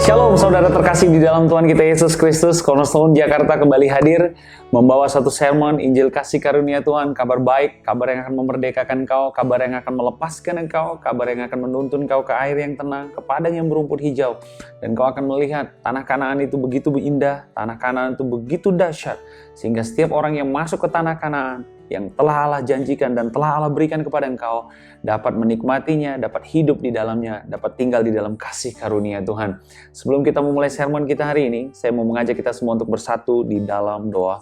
Shalom saudara terkasih di dalam Tuhan kita Yesus Kristus. Cornerstone Jakarta kembali hadir membawa satu sermon Injil kasih karunia Tuhan, kabar baik, kabar yang akan memerdekakan engkau, kabar yang akan melepaskan engkau, kabar yang akan menuntun engkau ke air yang tenang, ke padang yang berumput hijau. Dan kau akan melihat tanah Kanaan itu begitu indah, tanah Kanaan itu begitu dahsyat, sehingga setiap orang yang masuk ke tanah Kanaan yang telah Allah janjikan dan telah Allah berikan kepada engkau dapat menikmatinya, dapat hidup di dalamnya, dapat tinggal di dalam kasih karunia Tuhan. Sebelum kita memulai sermon kita hari ini, saya mau mengajak kita semua untuk bersatu di dalam doa.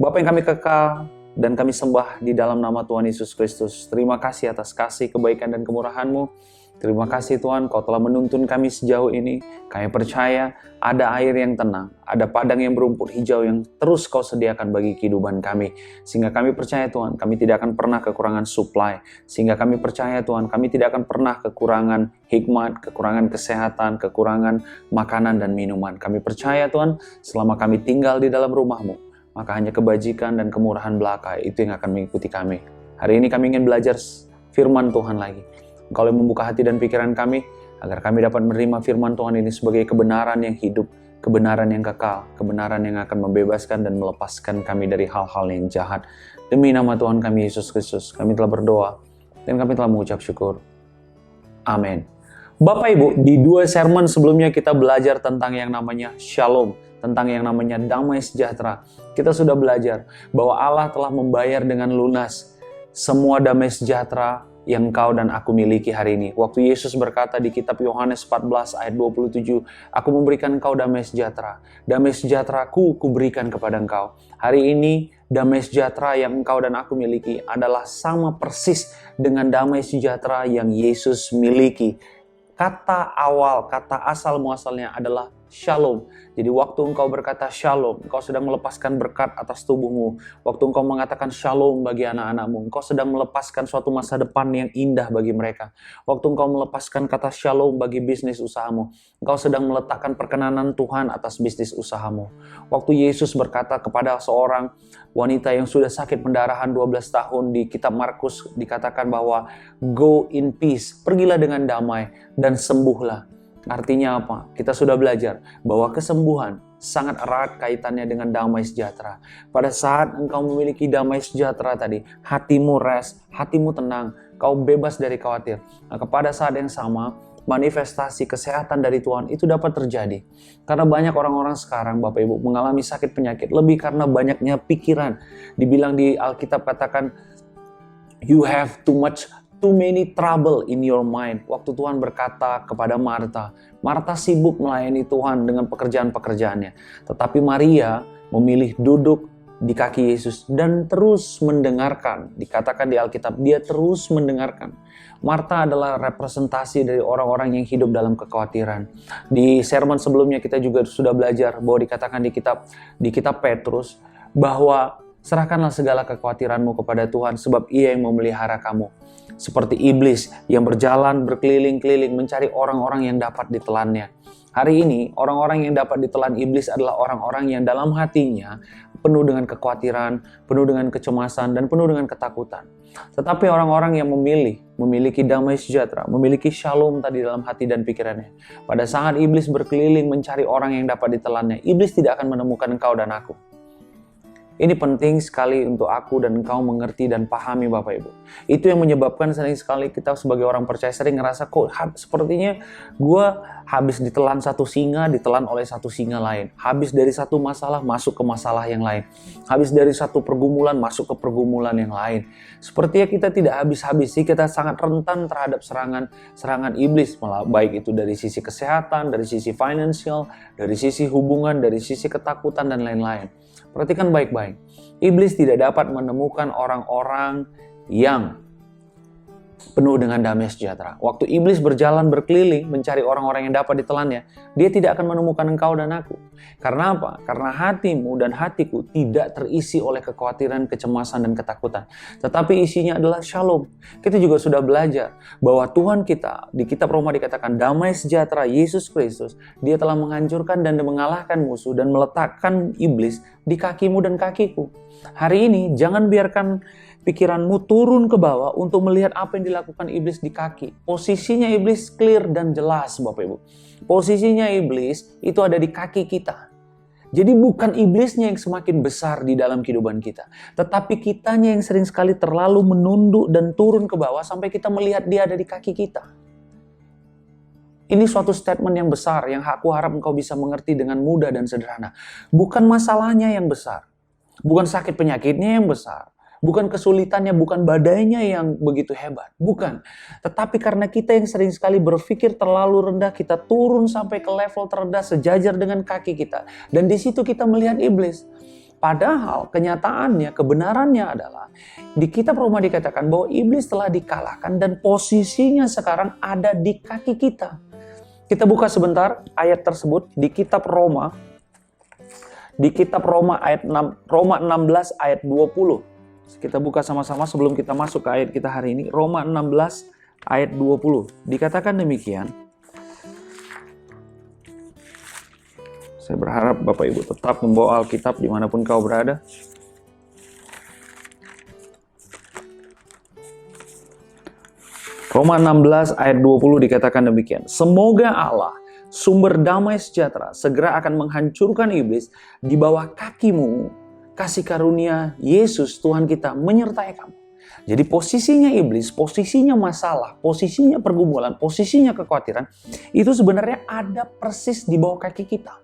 Bapa yang kami kekal dan kami sembah di dalam nama Tuhan Yesus Kristus. Terima kasih atas kasih, kebaikan dan kemurahan-Mu. Terima kasih Tuhan, Kau telah menuntun kami sejauh ini. Kami percaya ada air yang tenang, ada padang yang berumput hijau yang terus Kau sediakan bagi kehidupan kami. Sehingga kami percaya Tuhan, kami tidak akan pernah kekurangan supply. Sehingga kami percaya Tuhan, kami tidak akan pernah kekurangan hikmat, kekurangan kesehatan, kekurangan makanan dan minuman. Kami percaya Tuhan, selama kami tinggal di dalam rumah-Mu, maka hanya kebajikan dan kemurahan belaka itu yang akan mengikuti kami. Hari ini kami ingin belajar firman Tuhan lagi. Engkau yang membuka hati dan pikiran kami, agar kami dapat menerima firman Tuhan ini sebagai kebenaran yang hidup, kebenaran yang kekal, kebenaran yang akan membebaskan dan melepaskan kami dari hal-hal yang jahat. Demi nama Tuhan kami Yesus Kristus, kami telah berdoa dan kami telah mengucap syukur. Amin. Bapak Ibu, di 2 sermon sebelumnya kita belajar tentang yang namanya Shalom, tentang yang namanya damai sejahtera. Kita sudah belajar bahwa Allah telah membayar dengan lunas semua damai sejahtera yang kau dan aku miliki hari ini. Waktu Yesus berkata di kitab Yohanes 14 ayat 27, aku memberikan engkau damai sejahtera. Damai sejahteraku kuberikan kepada engkau. Hari ini damai sejahtera yang engkau dan aku miliki adalah sama persis dengan damai sejahtera yang Yesus miliki. Kata awal, kata asal muasalnya adalah Shalom. Jadi waktu engkau berkata Shalom, engkau sedang melepaskan berkat atas tubuhmu. Waktu engkau mengatakan Shalom bagi anak-anakmu, engkau sedang melepaskan suatu masa depan yang indah bagi mereka. Waktu engkau melepaskan kata Shalom bagi bisnis usahamu, engkau sedang meletakkan perkenanan Tuhan atas bisnis usahamu. Waktu Yesus berkata kepada seorang wanita yang sudah sakit pendarahan 12 tahun di kitab Markus, dikatakan bahwa go in peace, pergilah dengan damai dan sembuhlah. Artinya apa? Kita sudah belajar bahwa kesembuhan sangat erat kaitannya dengan damai sejahtera. Pada saat engkau memiliki damai sejahtera tadi, hatimu rest, hatimu tenang, kau bebas dari khawatir. Nah, pada saat yang sama, manifestasi kesehatan dari Tuhan itu dapat terjadi. Karena banyak orang-orang sekarang, Bapak Ibu, mengalami sakit penyakit lebih karena banyaknya pikiran. Dibilang di Alkitab katakan, you have too many trouble in your mind. Waktu Tuhan berkata kepada Marta, Marta sibuk melayani Tuhan dengan pekerjaan-pekerjaannya. Tetapi Maria memilih duduk di kaki Yesus dan terus mendengarkan. Dikatakan di Alkitab, dia terus mendengarkan. Marta adalah representasi dari orang-orang yang hidup dalam kekhawatiran. Di sermon sebelumnya kita juga sudah belajar bahwa dikatakan di kitab Petrus bahwa serahkanlah segala kekhawatiranmu kepada Tuhan sebab Ia yang memelihara kamu. Seperti iblis yang berjalan berkeliling-keliling mencari orang-orang yang dapat ditelannya. Hari ini orang-orang yang dapat ditelan iblis adalah orang-orang yang dalam hatinya penuh dengan kekhawatiran, penuh dengan kecemasan, dan penuh dengan ketakutan. Tetapi orang-orang yang memiliki damai sejahtera, memiliki shalom tadi dalam hati dan pikirannya. Pada saat iblis berkeliling mencari orang yang dapat ditelannya, iblis tidak akan menemukan engkau dan aku. Ini penting sekali untuk aku dan engkau mengerti dan pahami Bapak Ibu. Itu yang menyebabkan sering sekali kita sebagai orang percaya sering ngerasa kok sepertinya gue habis ditelan satu singa, ditelan oleh satu singa lain. Habis dari satu masalah masuk ke masalah yang lain. Habis dari satu pergumulan masuk ke pergumulan yang lain. Sepertinya kita tidak habis-habis sih, kita sangat rentan terhadap serangan iblis. Malah baik itu dari sisi kesehatan, dari sisi financial, dari sisi hubungan, dari sisi ketakutan dan lain-lain. Perhatikan baik-baik. Iblis tidak dapat menemukan orang-orang yang penuh dengan damai sejahtera. Waktu iblis berjalan berkeliling mencari orang-orang yang dapat ditelannya, dia tidak akan menemukan engkau dan aku. Karena apa? Karena hatimu dan hatiku tidak terisi oleh kekhawatiran, kecemasan, dan ketakutan. Tetapi isinya adalah shalom. Kita juga sudah belajar bahwa Tuhan kita, di kitab Roma dikatakan damai sejahtera Yesus Kristus, Dia telah menghancurkan dan mengalahkan musuh dan meletakkan iblis di kakimu dan kakiku. Hari ini jangan biarkan pikiranmu turun ke bawah untuk melihat apa yang dilakukan iblis di kaki. Posisinya iblis clear dan jelas, Bapak Ibu. Posisinya iblis itu ada di kaki kita. Jadi bukan iblisnya yang semakin besar di dalam kehidupan kita, tetapi kitanya yang sering sekali terlalu menunduk dan turun ke bawah sampai kita melihat dia ada di kaki kita. Ini suatu statement yang besar yang aku harap engkau bisa mengerti dengan mudah dan sederhana. Bukan masalahnya yang besar, bukan sakit penyakitnya yang besar, bukan kesulitannya, bukan badainya yang begitu hebat. Bukan. Tetapi karena kita yang sering sekali berpikir terlalu rendah, kita turun sampai ke level terendah sejajar dengan kaki kita. Dan di situ kita melihat iblis. Padahal kenyataannya, kebenarannya adalah di kitab Roma dikatakan bahwa iblis telah dikalahkan dan posisinya sekarang ada di kaki kita. Kita buka sebentar ayat tersebut di kitab Roma. Di kitab Roma ayat 6, Roma 16 ayat 20. Kita buka sama-sama sebelum kita masuk ke ayat kita hari ini. Roma 16 ayat 20. Dikatakan demikian. Saya berharap Bapak Ibu tetap membawa Alkitab dimanapun kau berada. Roma 16 ayat 20 dikatakan demikian. Semoga Allah, sumber damai sejahtera, segera akan menghancurkan iblis di bawah kakimu. Kasih karunia Yesus Tuhan kita menyertai kamu. Jadi posisinya iblis, posisinya masalah, posisinya pergumulan, posisinya kekhawatiran, itu sebenarnya ada persis di bawah kaki kita.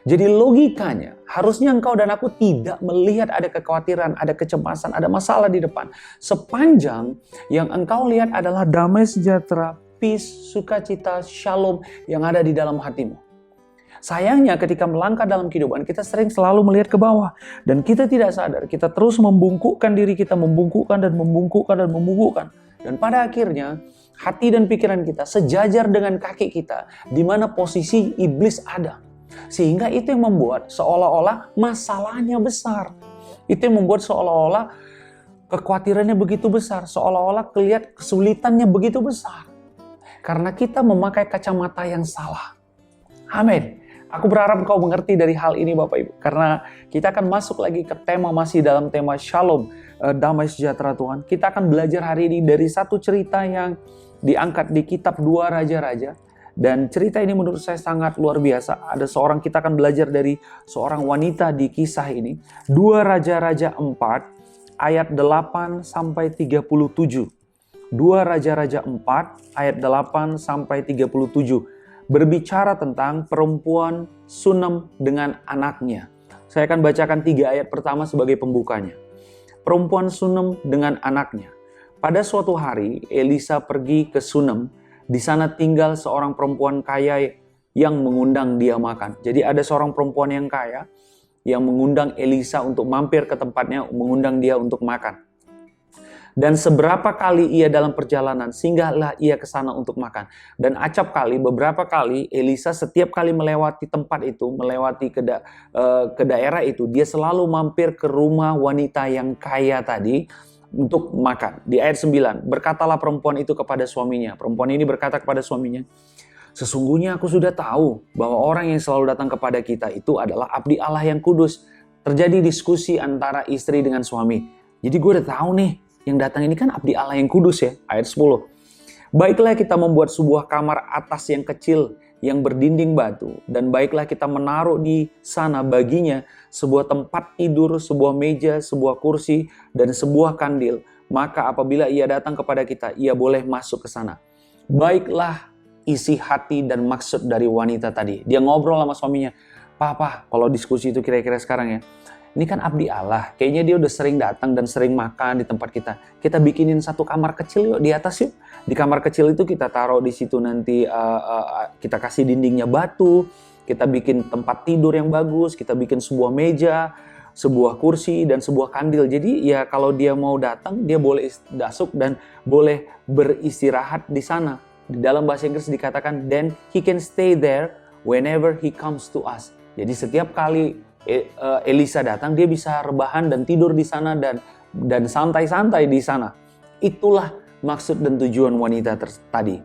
Jadi logikanya, harusnya engkau dan aku tidak melihat ada kekhawatiran, ada kecemasan, ada masalah di depan. Sepanjang yang engkau lihat adalah damai sejahtera, peace, sukacita, shalom yang ada di dalam hatimu. Sayangnya ketika melangkah dalam kehidupan, kita sering selalu melihat ke bawah. Dan kita tidak sadar, kita terus membungkukkan diri kita, membungkukkan dan membungkukkan dan membungkukkan. Dan pada akhirnya, hati dan pikiran kita sejajar dengan kaki kita, di mana posisi iblis ada. Sehingga itu yang membuat seolah-olah masalahnya besar. Itu yang membuat seolah-olah kekhawatirannya begitu besar, seolah-olah kelihatan kesulitannya begitu besar. Karena kita memakai kacamata yang salah. Amin. Aku berharap kau mengerti dari hal ini Bapak Ibu. Karena kita akan masuk lagi ke tema, masih dalam tema Shalom, damai sejahtera Tuhan. Kita akan belajar hari ini dari satu cerita yang diangkat di kitab 2 Raja-Raja. Dan cerita ini menurut saya sangat luar biasa. Kita akan belajar dari seorang wanita di kisah ini. 2 Raja-Raja 4 ayat 8 sampai 37. 2 Raja-Raja 4 ayat 8 sampai 37. Berbicara tentang perempuan Sunem dengan anaknya. Saya akan bacakan 3 ayat pertama sebagai pembukanya. Perempuan Sunem dengan anaknya. Pada suatu hari, Elisa pergi ke Sunem. Di sana tinggal seorang perempuan kaya yang mengundang dia makan. Jadi ada seorang perempuan yang kaya yang mengundang Elisa untuk mampir ke tempatnya, mengundang dia untuk makan. Dan seberapa kali ia dalam perjalanan, singgahlah ia ke sana untuk makan. Dan acap kali, beberapa kali, Elisa setiap kali melewati tempat itu, melewati ke daerah itu, dia selalu mampir ke rumah wanita yang kaya tadi untuk makan. Di ayat 9, berkatalah perempuan itu kepada suaminya. Perempuan ini berkata kepada suaminya, sesungguhnya aku sudah tahu bahwa orang yang selalu datang kepada kita itu adalah abdi Allah yang kudus. Terjadi diskusi antara istri dengan suami. Jadi gue udah tahu nih, yang datang ini kan abdi Allah yang kudus ya. Ayat 10. Baiklah kita membuat sebuah kamar atas yang kecil yang berdinding batu. Dan baiklah kita menaruh di sana baginya sebuah tempat tidur, sebuah meja, sebuah kursi, dan sebuah kandil. Maka apabila ia datang kepada kita, ia boleh masuk ke sana. Baiklah isi hati dan maksud dari wanita tadi. Dia ngobrol sama suaminya. Papa, kalau diskusi itu kira-kira sekarang ya. Ini kan abdi Allah, kayaknya dia udah sering datang dan sering makan di tempat kita. Kita bikinin satu kamar kecil yuk di atas yuk. Di kamar kecil itu kita taruh di situ nanti kita kasih dindingnya batu, kita bikin tempat tidur yang bagus, kita bikin sebuah meja, sebuah kursi dan sebuah kandil. Jadi ya kalau dia mau datang dia boleh masuk dan boleh beristirahat di sana. Di dalam bahasa Inggris dikatakan then he can stay there whenever he comes to us. Jadi setiap kali Elisa datang, dia bisa rebahan dan tidur di sana dan santai-santai di sana. Itulah maksud dan tujuan wanita tadi.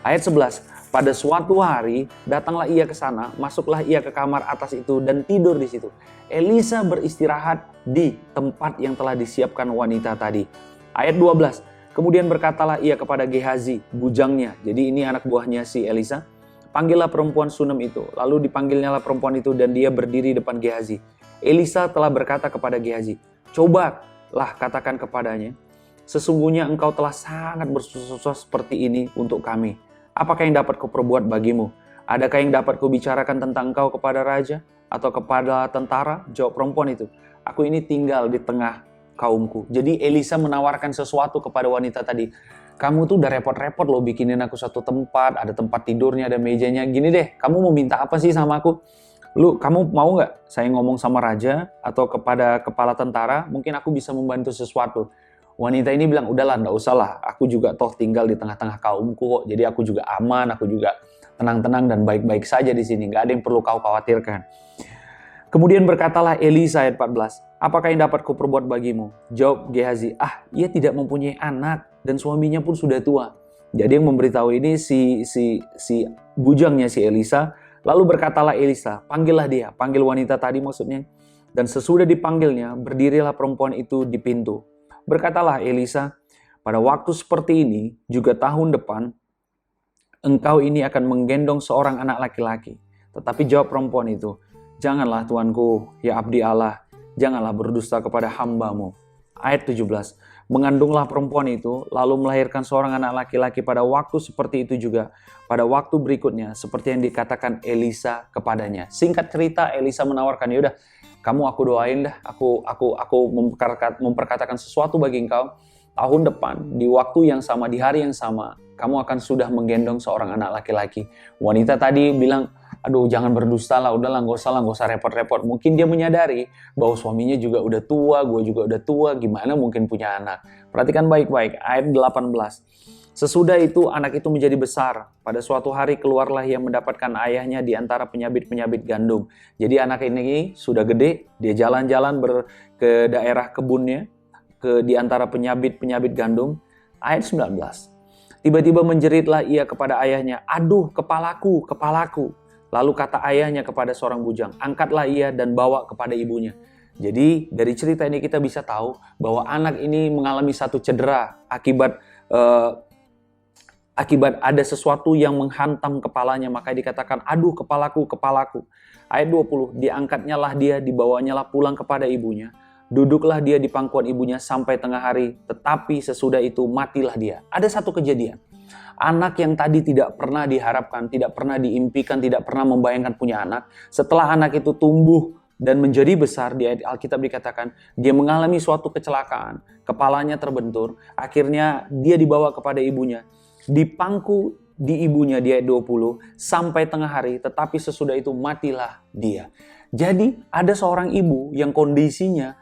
Ayat 11. Pada suatu hari, datanglah ia ke sana, masuklah ia ke kamar atas itu dan tidur di situ. Elisa beristirahat di tempat yang telah disiapkan wanita tadi. Ayat 12. Kemudian berkatalah ia kepada Gehazi, bujangnya. Jadi ini anak buahnya si Elisa. Panggillah perempuan Sunem itu. Lalu dipanggilnyalah perempuan itu dan dia berdiri depan Gehazi. Elisa telah berkata kepada Gehazi, cobalah katakan kepadanya, sesungguhnya engkau telah sangat bersusah seperti ini untuk kami. Apakah yang dapat kuperbuat bagimu? Adakah yang dapat kubicarakan tentang engkau kepada raja atau kepada tentara? Jawab perempuan itu, aku ini tinggal di tengah kaumku. Jadi Elisa menawarkan sesuatu kepada wanita tadi. Kamu tuh udah repot-repot loh bikinin aku satu tempat, ada tempat tidurnya, ada mejanya. Gini deh, kamu mau minta apa sih sama aku? Kamu mau nggak saya ngomong sama raja atau kepada kepala tentara? Mungkin aku bisa membantu sesuatu. Wanita ini bilang, udahlah, nggak usah lah. Aku juga toh tinggal di tengah-tengah kaumku kok. Jadi aku juga aman, aku juga tenang-tenang dan baik-baik saja di sini. Nggak ada yang perlu kau khawatirkan. Kemudian berkatalah Elisa ayat 14, apakah yang dapat kuperbuat bagimu? Jawab Gehazi, ia tidak mempunyai anak dan suaminya pun sudah tua. Jadi yang memberitahu ini si bujangnya si Elisa. Lalu berkatalah Elisa, panggillah dia, panggil wanita tadi maksudnya. Dan sesudah dipanggilnya, berdirilah perempuan itu di pintu. Berkatalah Elisa, pada waktu seperti ini, juga tahun depan, engkau ini akan menggendong seorang anak laki-laki. Tetapi jawab perempuan itu, janganlah tuanku, ya abdi Allah, janganlah berdusta kepada hambamu. Ayat 17, mengandunglah perempuan itu, lalu melahirkan seorang anak laki-laki pada waktu seperti itu juga. Pada waktu berikutnya, seperti yang dikatakan Elisa kepadanya. Singkat cerita, Elisa menawarkan, yaudah, kamu aku doain dah, aku memperkatakan sesuatu bagi engkau. Tahun depan, di waktu yang sama, di hari yang sama, kamu akan sudah menggendong seorang anak laki-laki. Wanita tadi bilang, aduh jangan berdusta lah, udahlah nggak usah repot-repot. Mungkin dia menyadari bahwa suaminya juga udah tua, gue juga udah tua, gimana mungkin punya anak. Perhatikan baik-baik, ayat 18. Sesudah itu anak itu menjadi besar. Pada suatu hari keluarlah ia mendapatkan ayahnya di antara penyabit-penyabit gandum. Jadi anak ini sudah gede, dia jalan-jalan ke daerah kebunnya, di antara penyabit-penyabit gandum. Ayat 19. Tiba-tiba menjeritlah ia kepada ayahnya, aduh kepalaku, kepalaku. Lalu kata ayahnya kepada seorang bujang, angkatlah ia dan bawa kepada ibunya. Jadi dari cerita ini kita bisa tahu bahwa anak ini mengalami satu cedera akibat ada sesuatu yang menghantam kepalanya, maka dikatakan, aduh kepalaku, kepalaku. Ayat 20, diangkatnya lah dia, dibawanyalah pulang kepada ibunya. Duduklah dia di pangkuan ibunya sampai tengah hari, tetapi sesudah itu matilah dia. Ada satu kejadian. Anak yang tadi tidak pernah diharapkan, tidak pernah diimpikan, tidak pernah membayangkan punya anak. Setelah anak itu tumbuh dan menjadi besar, di ayat Alkitab dikatakan, dia mengalami suatu kecelakaan. Kepalanya terbentur, akhirnya dia dibawa kepada ibunya. Dipangku di ibunya di ayat 20 sampai tengah hari, tetapi sesudah itu matilah dia. Jadi ada seorang ibu yang kondisinya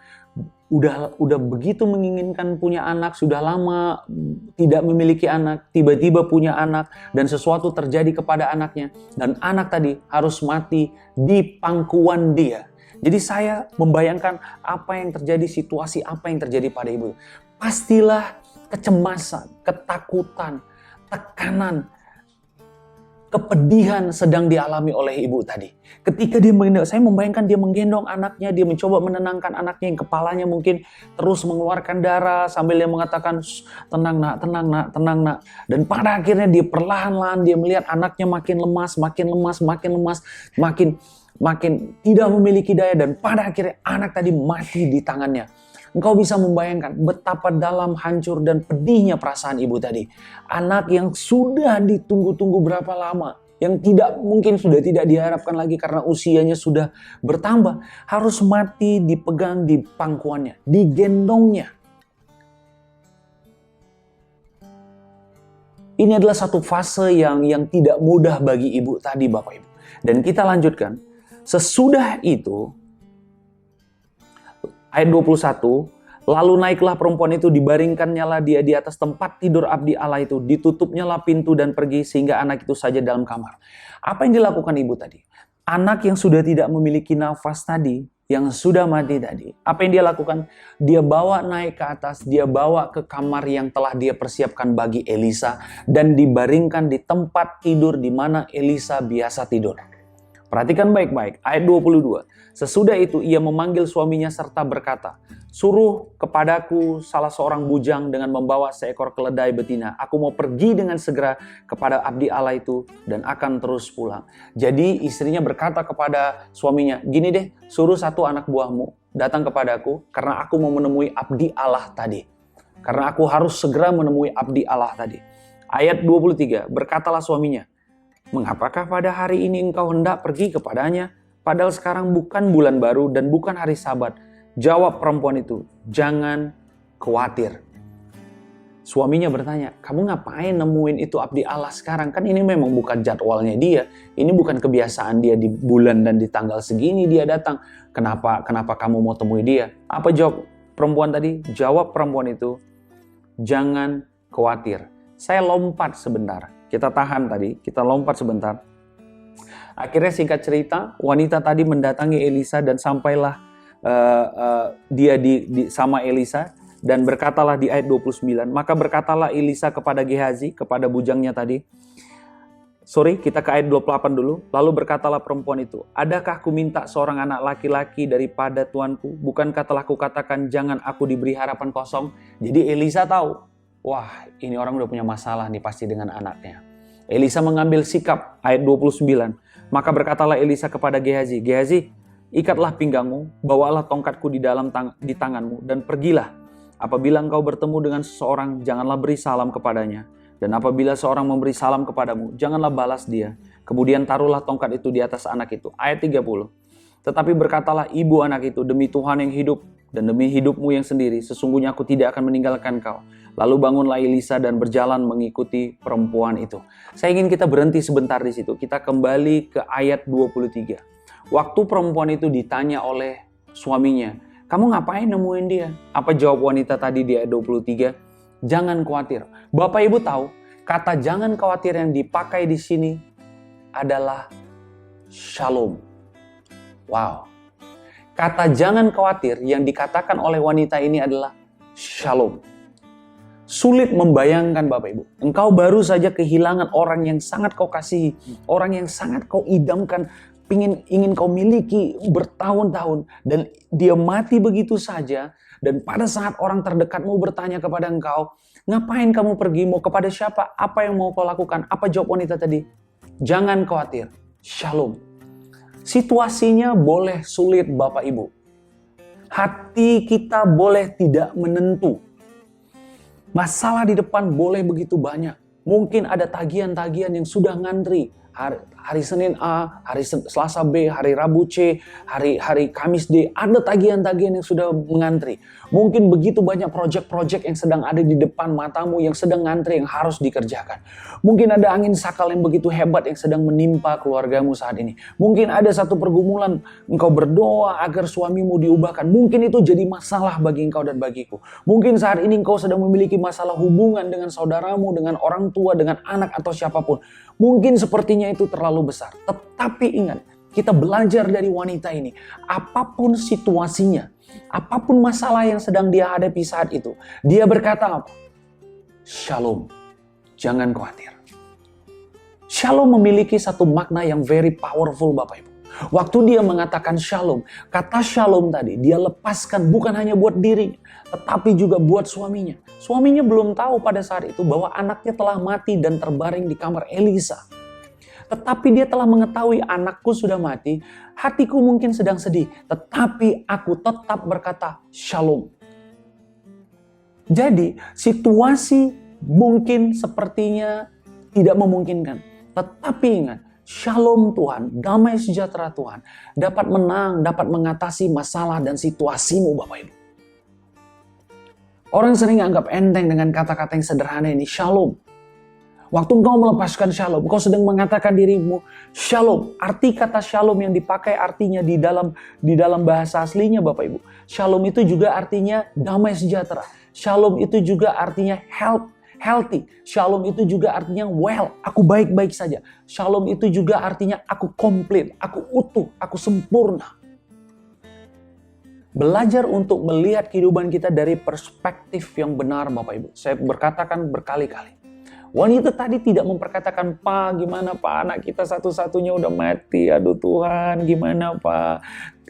udah begitu menginginkan punya anak, sudah lama tidak memiliki anak, tiba-tiba punya anak dan sesuatu terjadi kepada anaknya dan anak tadi harus mati di pangkuan dia. Jadi saya membayangkan apa yang terjadi, situasi apa yang terjadi pada ibu. Pastilah kecemasan, ketakutan, tekanan, kepedihan sedang dialami oleh ibu tadi. Ketika dia menggendong, saya membayangkan dia menggendong anaknya, dia mencoba menenangkan anaknya yang kepalanya mungkin terus mengeluarkan darah sambil dia mengatakan, tenang nak, tenang nak, tenang nak. Dan pada akhirnya dia perlahan-lahan dia melihat anaknya makin lemas, makin tidak memiliki daya dan pada akhirnya anak tadi mati di tangannya. Engkau bisa membayangkan betapa dalam, hancur, dan pedihnya perasaan ibu tadi. Anak yang sudah ditunggu-tunggu berapa lama, yang mungkin sudah tidak diharapkan lagi karena usianya sudah bertambah, harus mati dipegang di pangkuannya, digendongnya. Ini adalah satu fase yang tidak mudah bagi ibu tadi, Bapak Ibu. Dan kita lanjutkan. Sesudah itu, ayat 21, lalu naiklah perempuan itu, dibaringkannya lah dia di atas tempat tidur abdi Allah itu, ditutupnya lah pintu dan pergi sehingga anak itu saja dalam kamar. Apa yang dilakukan ibu tadi? Anak yang sudah tidak memiliki nafas tadi, yang sudah mati tadi. Apa yang dia lakukan? Dia bawa naik ke atas, dia bawa ke kamar yang telah dia persiapkan bagi Elisa, dan dibaringkan di tempat tidur di mana Elisa biasa tidur. Perhatikan baik-baik, ayat 22. Sesudah itu ia memanggil suaminya serta berkata, "Suruh kepadaku salah seorang bujang dengan membawa seekor keledai betina. Aku mau pergi dengan segera kepada abdi Allah itu dan akan terus pulang." Jadi istrinya berkata kepada suaminya, "Gini deh, suruh satu anak buahmu datang kepadaku karena aku mau menemui abdi Allah tadi. Karena aku harus segera menemui abdi Allah tadi." Ayat 23, berkatalah suaminya, "Mengapakah pada hari ini engkau hendak pergi kepadanya? Padahal sekarang bukan bulan baru dan bukan hari Sabat." Jawab perempuan itu, "Jangan khawatir." Suaminya bertanya, "Kamu ngapain nemuin itu abdi Allah sekarang? Kan ini memang bukan jadwalnya dia. Ini bukan kebiasaan dia di bulan dan di tanggal segini dia datang. Kenapa kamu mau temui dia?" Apa jawab perempuan tadi? Jawab perempuan itu, "Jangan khawatir." Saya lompat sebentar. Kita tahan tadi, kita lompat sebentar. Akhirnya singkat cerita, wanita tadi mendatangi Elisa dan sampailah dia sama Elisa, dan berkatalah di ayat 29, maka berkatalah Elisa kepada Gehazi, kepada bujangnya tadi. Kita ke ayat 28 dulu. Lalu berkatalah perempuan itu, "Adakah ku minta seorang anak laki-laki daripada tuanku? Bukankah telah kukatakan jangan aku diberi harapan kosong?" Jadi Elisa tahu, wah ini orang udah punya masalah nih pasti dengan anaknya. Elisa mengambil sikap, ayat 29. Maka berkatalah Elisa kepada Gehazi, "Gehazi, ikatlah pinggangmu, bawalah tongkatku di tanganmu, dan pergilah. Apabila engkau bertemu dengan seseorang, janganlah beri salam kepadanya. Dan apabila seorang memberi salam kepadamu, janganlah balas dia. Kemudian taruhlah tongkat itu di atas anak itu." Ayat 30. "Tetapi berkatalah ibu anak itu, demi Tuhan yang hidup, dan demi hidupmu yang sendiri, sesungguhnya aku tidak akan meninggalkan kau." Lalu bangunlah Elisa dan berjalan mengikuti perempuan itu. Saya ingin kita berhenti sebentar di situ. Kita kembali ke ayat 23. Waktu perempuan itu ditanya oleh suaminya, "Kamu ngapain nemuin dia?" Apa jawab wanita tadi di ayat 23? Jangan khawatir. Bapak Ibu tahu, kata jangan khawatir yang dipakai di sini adalah shalom. Wow. Kata jangan khawatir yang dikatakan oleh wanita ini adalah shalom. Sulit membayangkan Bapak Ibu. Engkau baru saja kehilangan orang yang sangat kau kasihi. Orang yang sangat kau idamkan. Ingin kau miliki bertahun-tahun. Dan dia mati begitu saja. Dan pada saat orang terdekatmu bertanya kepada engkau, "Ngapain kamu pergi? Mau kepada siapa? Apa yang mau kau lakukan?" Apa jawab wanita tadi? Jangan khawatir. Shalom. Situasinya boleh sulit Bapak Ibu. Hati kita boleh tidak menentu. Masalah di depan boleh begitu banyak. Mungkin ada tagihan-tagihan yang sudah ngantri. Hari Senin A, hari Selasa B, hari Rabu C, hari Kamis D. Ada tagihan-tagihan yang sudah mengantri. Mungkin begitu banyak proyek-proyek yang sedang ada di depan matamu, yang sedang ngantri, yang harus dikerjakan. Mungkin ada angin sakal yang begitu hebat yang sedang menimpa keluargamu saat ini. Mungkin ada satu pergumulan, engkau berdoa agar suamimu diubahkan. Mungkin itu jadi masalah bagi engkau dan bagiku. Mungkin saat ini engkau sedang memiliki masalah hubungan dengan saudaramu, dengan orang tua, dengan anak atau siapapun. Mungkin sepertinya itu terlalu besar. Tetapi ingat, kita belajar dari wanita ini. Apapun situasinya, apapun masalah yang sedang dia hadapi saat itu, dia berkata apa? Shalom. Jangan khawatir. Shalom memiliki satu makna yang very powerful Bapak Ibu. Waktu dia mengatakan shalom, kata shalom tadi dia lepaskan bukan hanya buat diri, tetapi juga buat suaminya. Suaminya belum tahu pada saat itu bahwa anaknya telah mati dan terbaring di kamar Elisa. Tetapi dia telah mengetahui anakku sudah mati, hatiku mungkin sedang sedih, tetapi aku tetap berkata shalom. Jadi situasi mungkin sepertinya tidak memungkinkan, tetapi ingat, shalom Tuhan, damai sejahtera Tuhan dapat menang, dapat mengatasi masalah dan situasimu Bapak Ibu. Orang sering anggap enteng dengan kata-kata yang sederhana ini, shalom. Waktu engkau melepaskan shalom, engkau sedang mengatakan dirimu shalom. Arti kata shalom yang dipakai artinya di dalam bahasa aslinya Bapak Ibu. Shalom itu juga artinya damai sejahtera. Shalom itu juga artinya healthy. Shalom itu juga artinya well, aku baik-baik saja. Shalom itu juga artinya aku komplit, aku utuh, aku sempurna. Belajar untuk melihat kehidupan kita dari perspektif yang benar, Bapak Ibu. Saya berkatakan berkali-kali. Wanita tadi tidak memperkatakan, Pak, gimana Pak, anak kita satu-satunya udah mati. Aduh Tuhan, gimana Pak?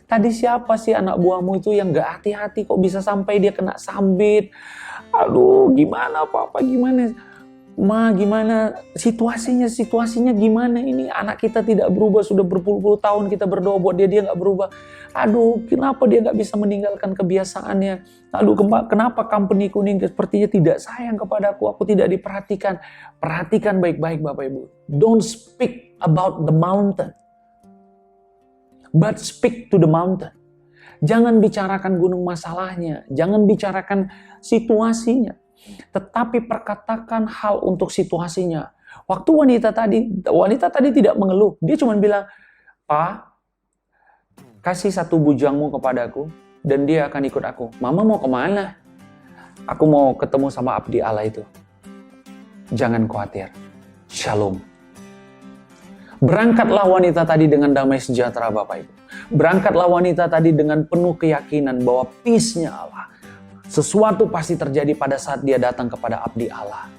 Tadi siapa sih anak buahmu itu yang gak hati-hati kok bisa sampai dia kena sambit? Aduh, gimana Pak, gimana? Ma, gimana situasinya gimana ini? Anak kita tidak berubah, sudah berpuluh-puluh tahun kita berdoa buat dia gak berubah. Aduh, kenapa dia gak bisa meninggalkan kebiasaannya? Aduh, kenapa company kuning sepertinya tidak sayang kepadaku, aku tidak diperhatikan. Perhatikan baik-baik Bapak Ibu. Don't speak about the mountain, but speak to the mountain. Jangan bicarakan gunung masalahnya, jangan bicarakan situasinya, tetapi perkatakan hal untuk situasinya. Waktu wanita tadi tidak mengeluh, dia cuma bilang, Pak, kasih satu bujangmu kepadaku, dan dia akan ikut aku. Mama mau kemana? Aku mau ketemu sama abdi Allah itu. Jangan khawatir. Shalom. Berangkatlah wanita tadi dengan damai sejahtera Bapak Ibu. Berangkatlah wanita tadi dengan penuh keyakinan bahwa peace-nya Allah. Sesuatu pasti terjadi pada saat dia datang kepada abdi Allah.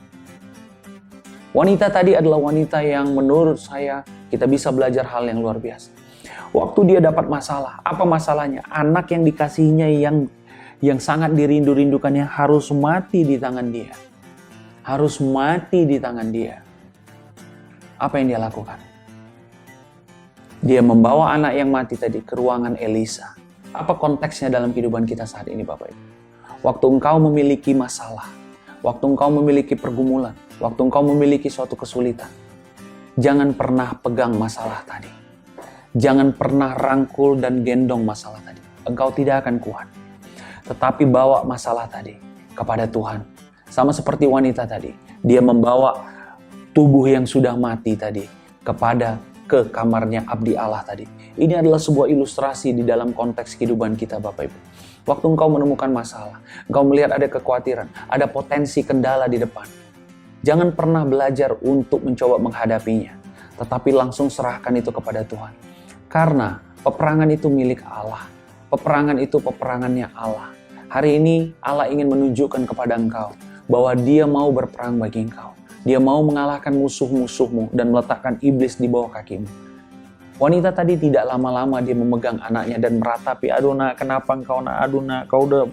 Wanita tadi adalah wanita yang menurut saya kita bisa belajar hal yang luar biasa. Waktu dia dapat masalah, apa masalahnya? Anak yang dikasihinya yang sangat dirindu-rindukannya harus mati di tangan dia. Harus mati di tangan dia. Apa yang dia lakukan? Dia membawa anak yang mati tadi ke ruangan Elisa. Apa konteksnya dalam kehidupan kita saat ini Bapak Ibu? Waktu engkau memiliki masalah, waktu engkau memiliki pergumulan, waktu engkau memiliki suatu kesulitan, jangan pernah pegang masalah tadi. Jangan pernah rangkul dan gendong masalah tadi. Engkau tidak akan kuat. Tetapi bawa masalah tadi kepada Tuhan. Sama seperti wanita tadi. Dia membawa tubuh yang sudah mati tadi ke kamarnya abdi Allah tadi. Ini adalah sebuah ilustrasi di dalam konteks kehidupan kita Bapak Ibu. Waktu engkau menemukan masalah, engkau melihat ada kekhawatiran, ada potensi kendala di depan. Jangan pernah belajar untuk mencoba menghadapinya. Tetapi langsung serahkan itu kepada Tuhan. Karena peperangan itu milik Allah. Peperangan itu peperangannya Allah. Hari ini Allah ingin menunjukkan kepada engkau bahwa dia mau berperang bagi engkau. Dia mau mengalahkan musuh-musuhmu dan meletakkan iblis di bawah kakimu. Wanita tadi tidak lama-lama dia memegang anaknya dan meratapi, aduh nak, kenapa engkau nak, aduh nak, kau udah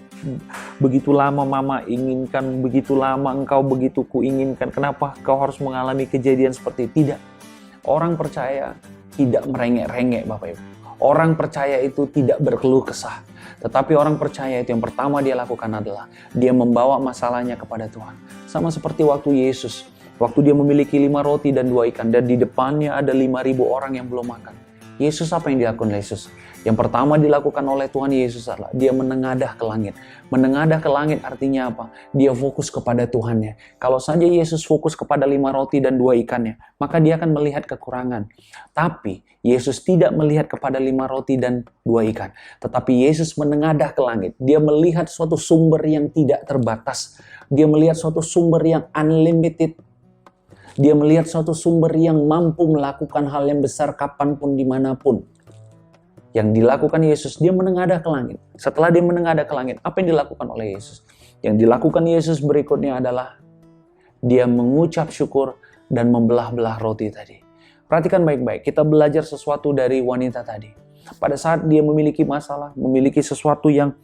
begitu lama mama inginkan, begitu lama engkau begitu kuinginkan, kenapa kau harus mengalami kejadian seperti itu? Tidak. Orang percaya tidak merengek-rengek Bapak Ibu. Orang percaya itu tidak berkeluh kesah. Tetapi orang percaya itu yang pertama dia lakukan adalah dia membawa masalahnya kepada Tuhan. Sama seperti waktu Yesus. Waktu dia memiliki 5 roti dan 2 ikan. Dan di depannya ada 5.000 orang yang belum makan. Yesus apa yang dilakukan Yesus? Yang pertama dilakukan oleh Tuhan Yesus adalah dia menengadah ke langit. Menengadah ke langit artinya apa? Dia fokus kepada Tuhannya. Kalau saja Yesus fokus kepada 5 roti dan 2 ikannya, maka dia akan melihat kekurangan. Tapi Yesus tidak melihat kepada 5 roti dan 2 ikan. Tetapi Yesus menengadah ke langit. Dia melihat suatu sumber yang tidak terbatas. Dia melihat suatu sumber yang unlimited. Dia melihat suatu sumber yang mampu melakukan hal yang besar kapanpun, dimanapun. Yang dilakukan Yesus, dia menengadah ke langit. Setelah dia menengadah ke langit, apa yang dilakukan oleh Yesus? Yang dilakukan Yesus berikutnya adalah dia mengucap syukur dan membelah-belah roti tadi. Perhatikan baik-baik, kita belajar sesuatu dari wanita tadi. Pada saat dia memiliki masalah, memiliki sesuatu yang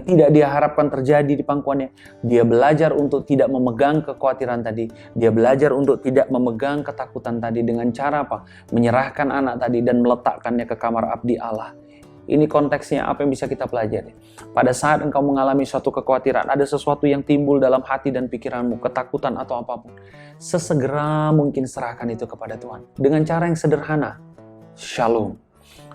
tidak dia harapkan terjadi di pangkuannya, dia belajar untuk tidak memegang kekhawatiran tadi. Dia belajar untuk tidak memegang ketakutan tadi dengan cara apa? Menyerahkan anak tadi dan meletakkannya ke kamar abdi Allah. Ini konteksnya apa yang bisa kita pelajari. Pada saat engkau mengalami suatu kekhawatiran, ada sesuatu yang timbul dalam hati dan pikiranmu, ketakutan atau apapun. Sesegera mungkin serahkan itu kepada Tuhan. Dengan cara yang sederhana. Shalom.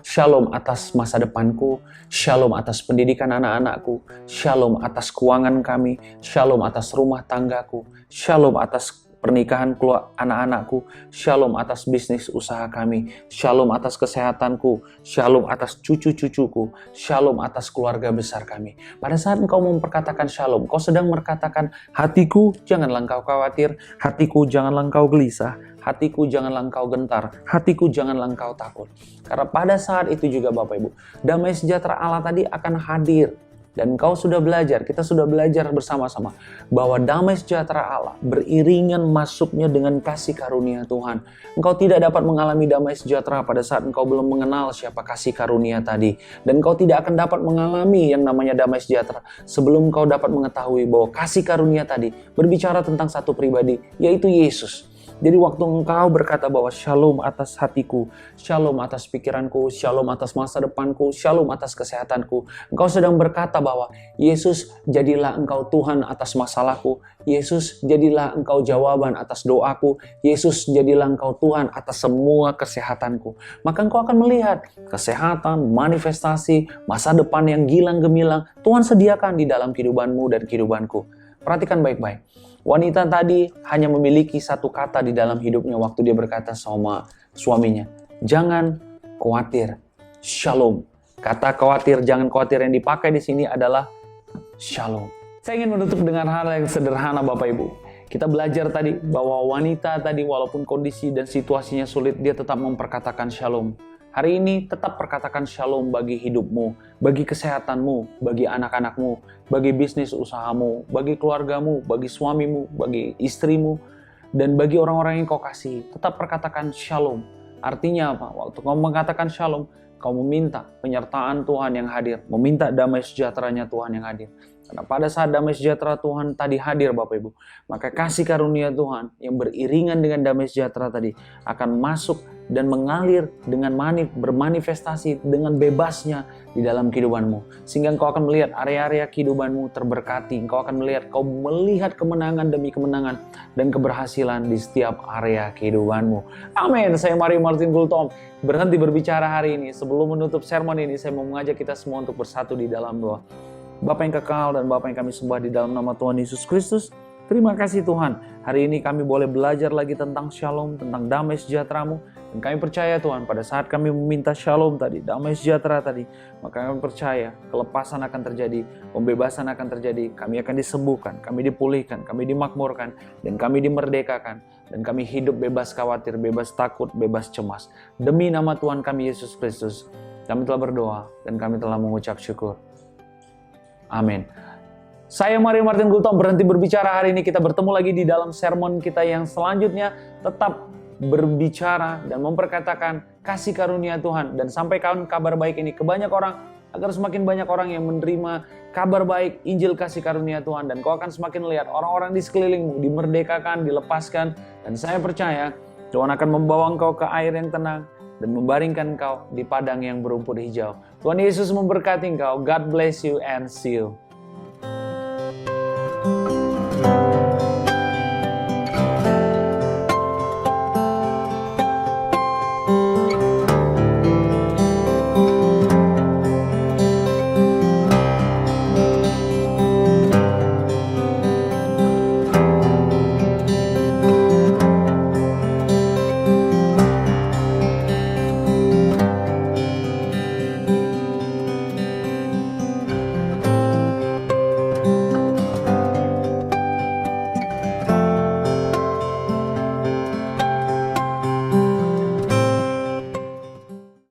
Shalom atas masa depanku, shalom atas pendidikan anak-anakku, shalom atas keuangan kami, shalom atas rumah tanggaku, shalom atas pernikahan anak-anakku, shalom atas bisnis usaha kami, shalom atas kesehatanku, shalom atas cucu-cucuku, shalom atas keluarga besar kami. Pada saat engkau memperkatakan shalom, kau sedang berkatakan, hatiku janganlah engkau khawatir, hatiku janganlah engkau gelisah, hatiku janganlah engkau gentar, hatiku janganlah engkau takut. Karena pada saat itu juga Bapak Ibu, damai sejahtera Allah tadi akan hadir. Dan engkau sudah belajar, kita sudah belajar bersama-sama bahwa damai sejahtera Allah beriringan masuknya dengan kasih karunia Tuhan. Engkau tidak dapat mengalami damai sejahtera pada saat engkau belum mengenal siapa kasih karunia tadi. Dan engkau tidak akan dapat mengalami yang namanya damai sejahtera sebelum engkau dapat mengetahui bahwa kasih karunia tadi berbicara tentang satu pribadi, yaitu Yesus. Jadi waktu engkau berkata bahwa shalom atas hatiku, shalom atas pikiranku, shalom atas masa depanku, shalom atas kesehatanku, engkau sedang berkata bahwa Yesus jadilah engkau Tuhan atas masalahku, Yesus jadilah engkau jawaban atas doaku, Yesus jadilah engkau Tuhan atas semua kesehatanku. Maka engkau akan melihat kesehatan, manifestasi, masa depan yang gilang gemilang Tuhan sediakan di dalam kehidupanmu dan kehidupanku. Perhatikan baik-baik. Wanita tadi hanya memiliki satu kata di dalam hidupnya waktu dia berkata sama suaminya, jangan khawatir, shalom. Kata khawatir, jangan khawatir yang dipakai di sini adalah shalom. Saya ingin menutup dengan hal yang sederhana Bapak Ibu. Kita belajar tadi bahwa wanita tadi walaupun kondisi dan situasinya sulit, dia tetap memperkatakan shalom. Hari ini tetap perkatakan shalom bagi hidupmu, bagi kesehatanmu, bagi anak-anakmu, bagi bisnis usahamu, bagi keluargamu, bagi suamimu, bagi istrimu, dan bagi orang-orang yang kau kasih. Tetap perkatakan shalom. Artinya apa? Waktu kau mengatakan shalom, kau meminta penyertaan Tuhan yang hadir, meminta damai sejahteranya Tuhan yang hadir. Karena pada saat damai sejahtera Tuhan tadi hadir Bapak Ibu, maka kasih karunia Tuhan yang beriringan dengan damai sejahtera tadi akan masuk dan mengalir dengan bermanifestasi dengan bebasnya di dalam kehidupanmu. Sehingga engkau akan melihat area-area kehidupanmu terberkati. Engkau akan melihat kemenangan demi kemenangan dan keberhasilan di setiap area kehidupanmu. Amin. Saya Mario Martin Gultom berhenti berbicara hari ini. Sebelum menutup sermon ini, saya mau mengajak kita semua untuk bersatu di dalam doa. Bapa yang kekal dan Bapa yang kami sembah di dalam nama Tuhan Yesus Kristus, terima kasih Tuhan. Hari ini kami boleh belajar lagi tentang shalom, tentang damai sejahtera-Mu. Dan kami percaya Tuhan, pada saat kami meminta shalom tadi, damai sejahtera tadi, maka kami percaya kelepasan akan terjadi, pembebasan akan terjadi, kami akan disembuhkan, kami dipulihkan, kami dimakmurkan, dan kami dimerdekakan. Dan kami hidup bebas khawatir, bebas takut, bebas cemas. Demi nama Tuhan kami Yesus Kristus, kami telah berdoa dan kami telah mengucap syukur. Amin. Saya Mario Martin Gultom berhenti berbicara hari ini. Kita bertemu lagi di dalam sermon kita yang selanjutnya. Tetap berbicara dan memperkatakan kasih karunia Tuhan. Dan sampaikan kabar baik ini ke banyak orang, agar semakin banyak orang yang menerima kabar baik, Injil kasih karunia Tuhan. Dan kau akan semakin melihat orang-orang di sekelilingmu dimerdekakan, dilepaskan. Dan saya percaya Tuhan akan membawa engkau ke air yang tenang dan membaringkan engkau di padang yang berumput hijau. Tuhan Yesus memberkati engkau. God bless you and see you.